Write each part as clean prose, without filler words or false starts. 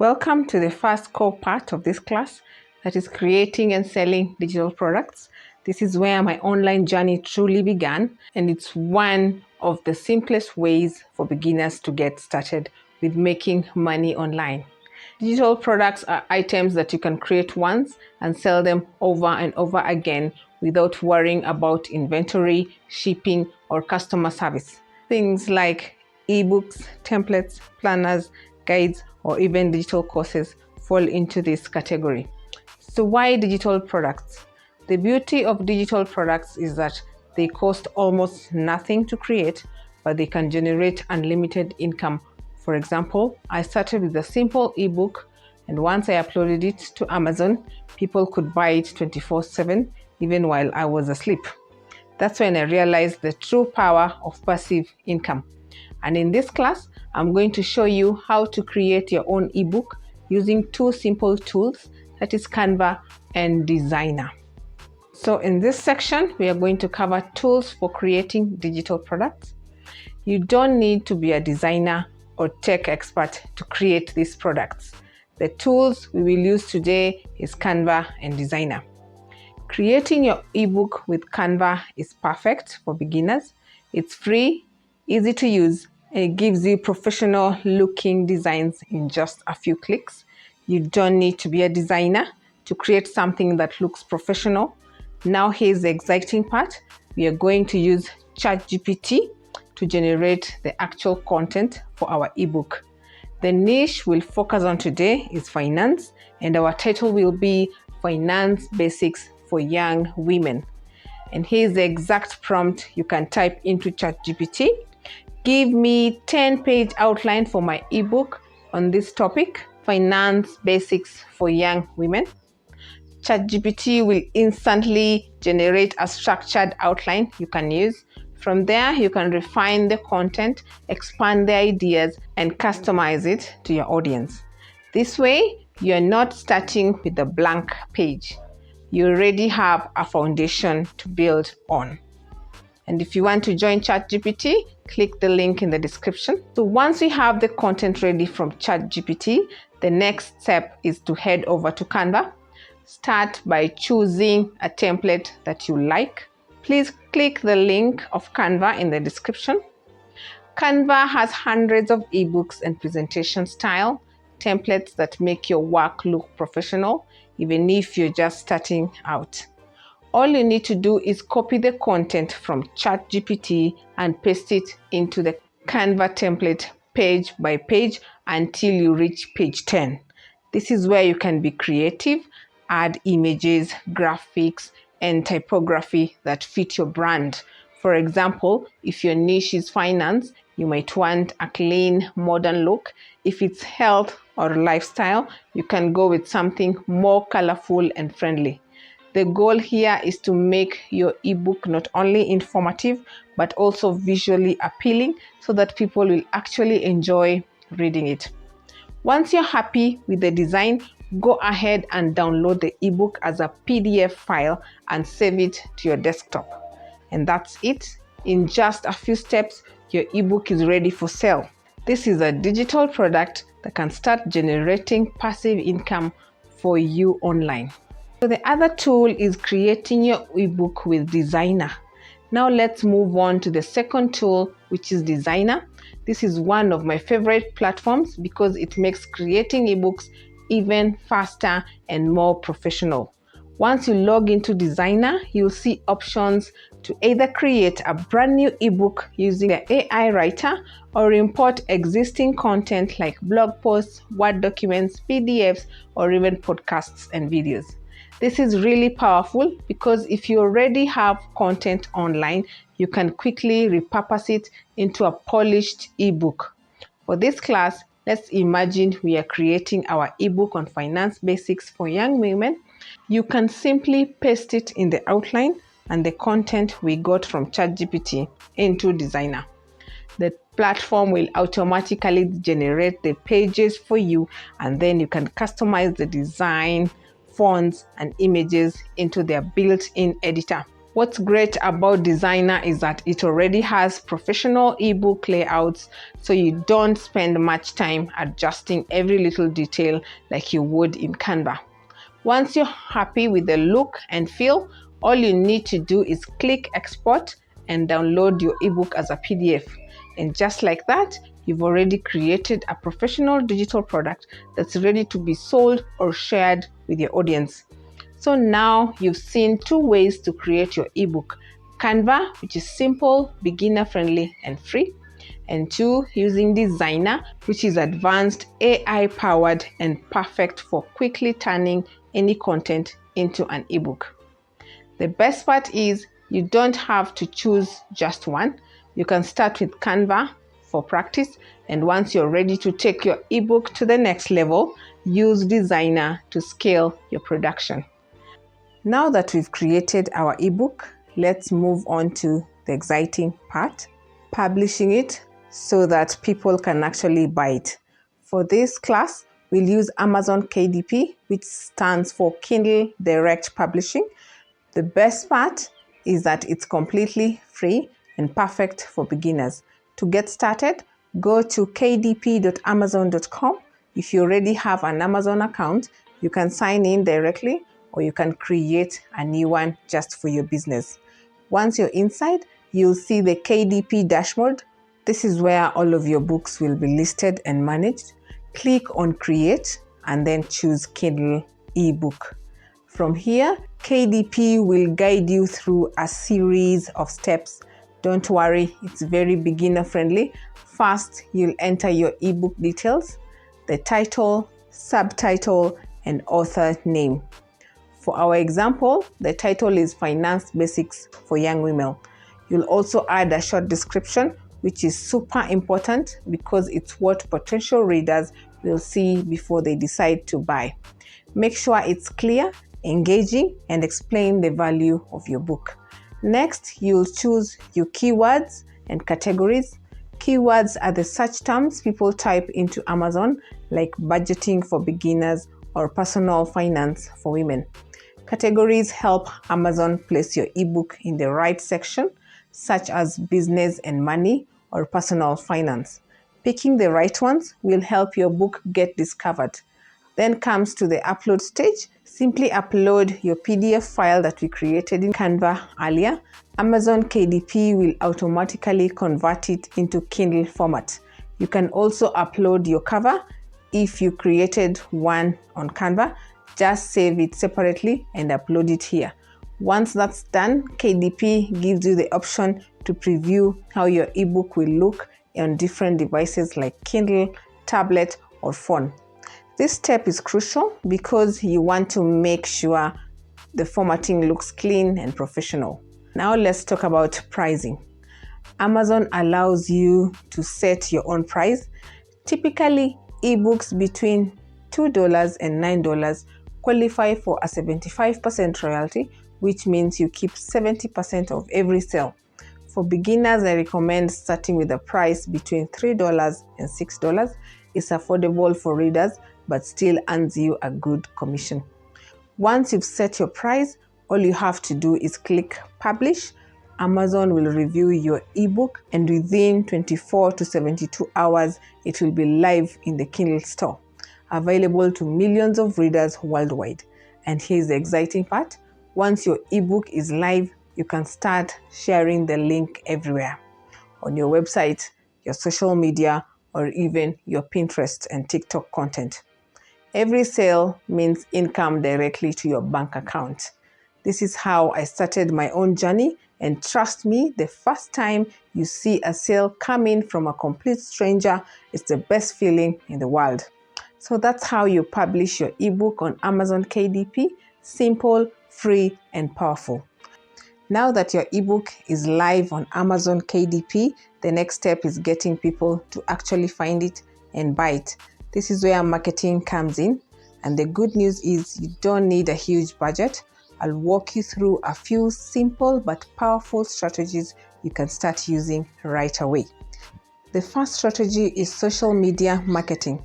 Welcome to the first core part of this class, that is creating and selling digital products. This is where my online journey truly began, and it's one of the simplest ways for beginners to get started with making money online. Digital products are items that you can create once and sell them over and over again without worrying about inventory, shipping, or customer service. Things like ebooks, templates, planners, guides, or even digital courses fall into this category. So why digital products? The beauty of digital products is that they cost almost nothing to create, but they can generate unlimited income. For example, I started with a simple ebook, and once I uploaded it to Amazon, people could buy it 24/7, even while I was asleep. That's when I realized the true power of passive income. And in this class, I'm going to show you how to create your own ebook using two simple tools, that is Canva and Designrr. So in this section, we are going to cover tools for creating digital products. You don't need to be a designer or tech expert to create these products. The tools we will use today is Canva and Designrr. Creating your ebook with Canva is perfect for beginners. It's free, easy to use, and it gives you professional looking designs in just a few clicks. You don't need to be a designer to create something that looks professional. Now here's the exciting part. We are going to use ChatGPT to generate the actual content for our ebook. The niche we'll focus on today is finance, and our title will be Finance Basics for Young Women. And here's the exact prompt you can type into ChatGPT. Give me 10-page outline for my ebook on this topic, Finance Basics for Young Women. ChatGPT will instantly generate a structured outline you can use. From there, you can refine the content, expand the ideas, and customize it to your audience. This way, you're not starting with a blank page. You already have a foundation to build on. And if you want to join ChatGPT, click the link in the description. So once we have the content ready from ChatGPT, the next step is to head over to Canva. Start by choosing a template that you like. Please click the link of Canva in the description. Canva has hundreds of ebooks and presentation style templates that make your work look professional, even if you're just starting out. All you need to do is copy the content from ChatGPT and paste it into the Canva template page by page until you reach page 10. This is where you can be creative, add images, graphics, and typography that fit your brand. For example, if your niche is finance, you might want a clean, modern look. If it's health or lifestyle, you can go with something more colorful and friendly. The goal here is to make your ebook not only informative, but also visually appealing so that people will actually enjoy reading it. Once you're happy with the design, go ahead and download the ebook as a PDF file and save it to your desktop. And that's it. In just a few steps, your ebook is ready for sale. This is a digital product that can start generating passive income for you online. So the other tool is creating your ebook with Designrr. Now let's move on to the second tool, which is Designrr. This is one of my favorite platforms because it makes creating ebooks even faster and more professional. Once you log into Designrr, you'll see options to either create a brand new ebook using the AI writer or import existing content like blog posts, Word documents, PDFs, or even podcasts and videos. This is really powerful because if you already have content online, you can quickly repurpose it into a polished ebook. For this class, let's imagine we are creating our ebook on finance basics for young women. You can simply paste it in the outline and the content we got from ChatGPT into Designrr. The platform will automatically generate the pages for you, and then you can customize the design, fonts, and images into their built-in editor. What's great about Designrr is that it already has professional ebook layouts, so you don't spend much time adjusting every little detail like you would in Canva. Once you're happy with the look and feel, all you need to do is click export and download your ebook as a PDF. And just like that, you've already created a professional digital product that's ready to be sold or shared with your audience. So now you've seen 2 ways to create your ebook. Canva, which is simple, beginner-friendly, and free. And 2, using Designrr, which is advanced, AI-powered, and perfect for quickly turning any content into an ebook. The best part is you don't have to choose just one. You can start with Canva for practice, and once you're ready to take your ebook to the next level, use Designrr to scale your production. Now that we've created our ebook, let's move on to the exciting part, publishing it so that people can actually buy it. For this class, we'll use Amazon KDP, which stands for Kindle Direct Publishing. The best part is that it's completely free and perfect for beginners. To get started, go to kdp.amazon.com. If you already have an Amazon account, you can sign in directly, or you can create a new one just for your business. Once you're inside, you'll see the KDP dashboard. This is where all of your books will be listed and managed. Click on Create and then choose Kindle eBook. From here, KDP will guide you through a series of steps. Don't worry, it's very beginner friendly. First, you'll enter your ebook details, the title, subtitle, and author name. For our example, the title is Finance Basics for Young Women. You'll also add a short description, which is super important because it's what potential readers will see before they decide to buy. Make sure it's clear, engaging, and explain the value of your book. Next, you'll choose your keywords and categories. Keywords are the search terms people type into Amazon, like budgeting for beginners or personal finance for women. Categories help Amazon place your ebook in the right section, such as business and money or personal finance. Picking the right ones will help your book get discovered. Then comes to the upload stage. Simply upload your PDF file that we created in Canva earlier. Amazon KDP will automatically convert it into Kindle format. You can also upload your cover if you created one on Canva. Just save it separately and upload it here. Once that's done, KDP gives you the option to preview how your ebook will look on different devices like Kindle, tablet, or phone. This step is crucial because you want to make sure the formatting looks clean and professional. Now let's talk about pricing. Amazon allows you to set your own price. Typically, ebooks between $2 and $9 qualify for a 75% royalty, which means you keep 70% of every sale. For beginners, I recommend starting with a price between $3 and $6. It's affordable for readers, but still earns you a good commission. Once you've set your price, all you have to do is click Publish. Amazon will review your ebook, and within 24 to 72 hours, it will be live in the Kindle store, available to millions of readers worldwide. And here's the exciting part. Once your ebook is live, you can start sharing the link everywhere, on your website, your social media, or even your Pinterest and TikTok content. Every sale means income directly to your bank account. This is how I started my own journey, and trust me, the first time you see a sale come in from a complete stranger, it's the best feeling in the world. So that's how you publish your ebook on Amazon KDP. Simple, free, and powerful. Now that your ebook is live on Amazon KDP, the next step is getting people to actually find it and buy it. This is where marketing comes in. And the good news is you don't need a huge budget. I'll walk you through a few simple but powerful strategies you can start using right away. The first strategy is social media marketing.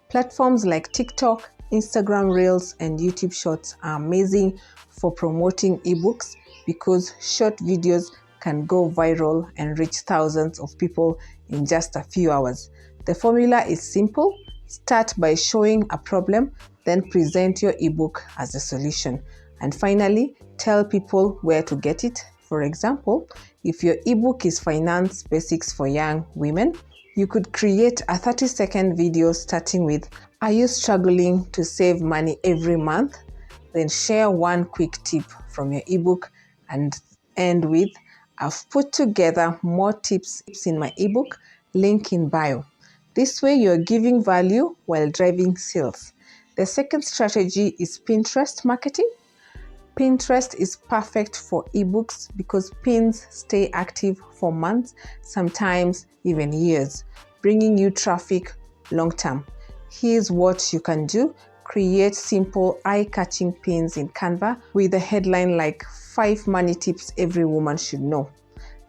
Platforms like TikTok, Instagram Reels, and YouTube Shorts are amazing for promoting ebooks because short videos can go viral and reach thousands of people in just a few hours. The formula is simple. Start by showing a problem, then present your ebook as a solution. And finally, tell people where to get it. For example, if your ebook is Finance Basics for Young Women, you could create a 30-second video starting with, "Are you struggling to save money every month?" Then share one quick tip from your ebook and end with, "I've put together more tips in my ebook, link in bio." This way you're giving value while driving sales. The second strategy is Pinterest marketing. Pinterest is perfect for ebooks because pins stay active for months, sometimes even years, bringing you traffic long term. Here's what you can do. Create simple, eye-catching pins in Canva with a headline like 5 money tips every woman should know.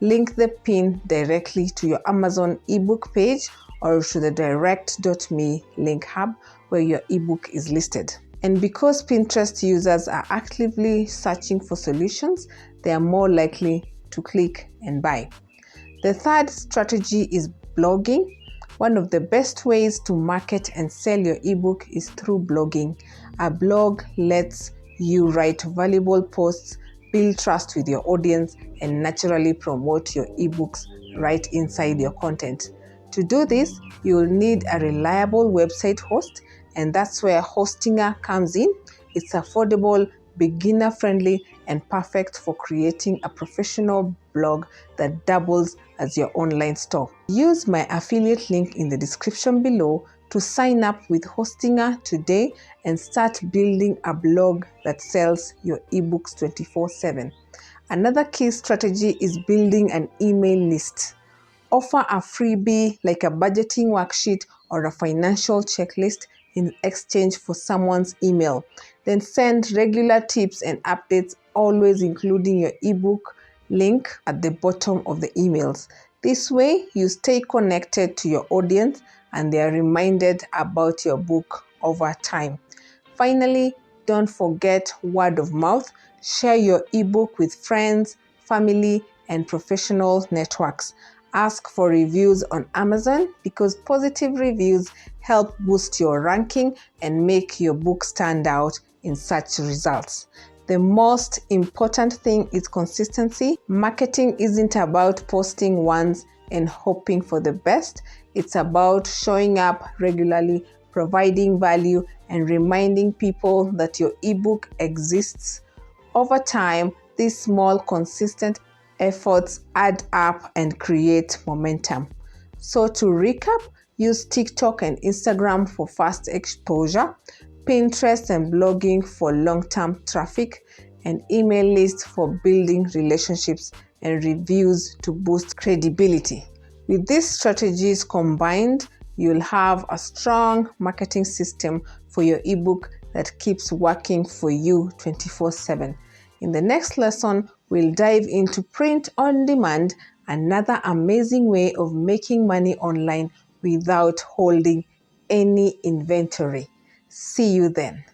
Link the pin directly to your Amazon ebook page or to the direct.me link hub where your ebook is listed. And because Pinterest users are actively searching for solutions, they are more likely to click and buy. The third strategy is blogging. One of the best ways to market and sell your ebook is through blogging. A blog lets you write valuable posts, build trust with your audience, and naturally promote your ebooks right inside your content. To do this, you'll need a reliable website host, and that's where Hostinger comes in. It's affordable, beginner-friendly, and perfect for creating a professional blog that doubles as your online store. Use my affiliate link in the description below to sign up with Hostinger today and start building a blog that sells your ebooks 24/7. Another key strategy is building an email list. Offer a freebie like a budgeting worksheet or a financial checklist in exchange for someone's email. Then send regular tips and updates, always including your ebook link at the bottom of the emails. This way, you stay connected to your audience and they are reminded about your book over time. Finally, don't forget word of mouth. Share your ebook with friends, family, and professional networks. Ask for reviews on Amazon because positive reviews help boost your ranking and make your book stand out in search results. The most important thing is consistency. Marketing isn't about posting once and hoping for the best. It's about showing up regularly, providing value, and reminding people that your ebook exists. Over time, these small, consistent efforts add up and create momentum. So to recap, use TikTok and Instagram for fast exposure, Pinterest and blogging for long-term traffic, and email lists for building relationships and reviews to boost credibility. With these strategies combined, you'll have a strong marketing system for your ebook that keeps working for you 24/7. In the next lesson, we'll dive into print on demand, another amazing way of making money online without holding any inventory. See you then.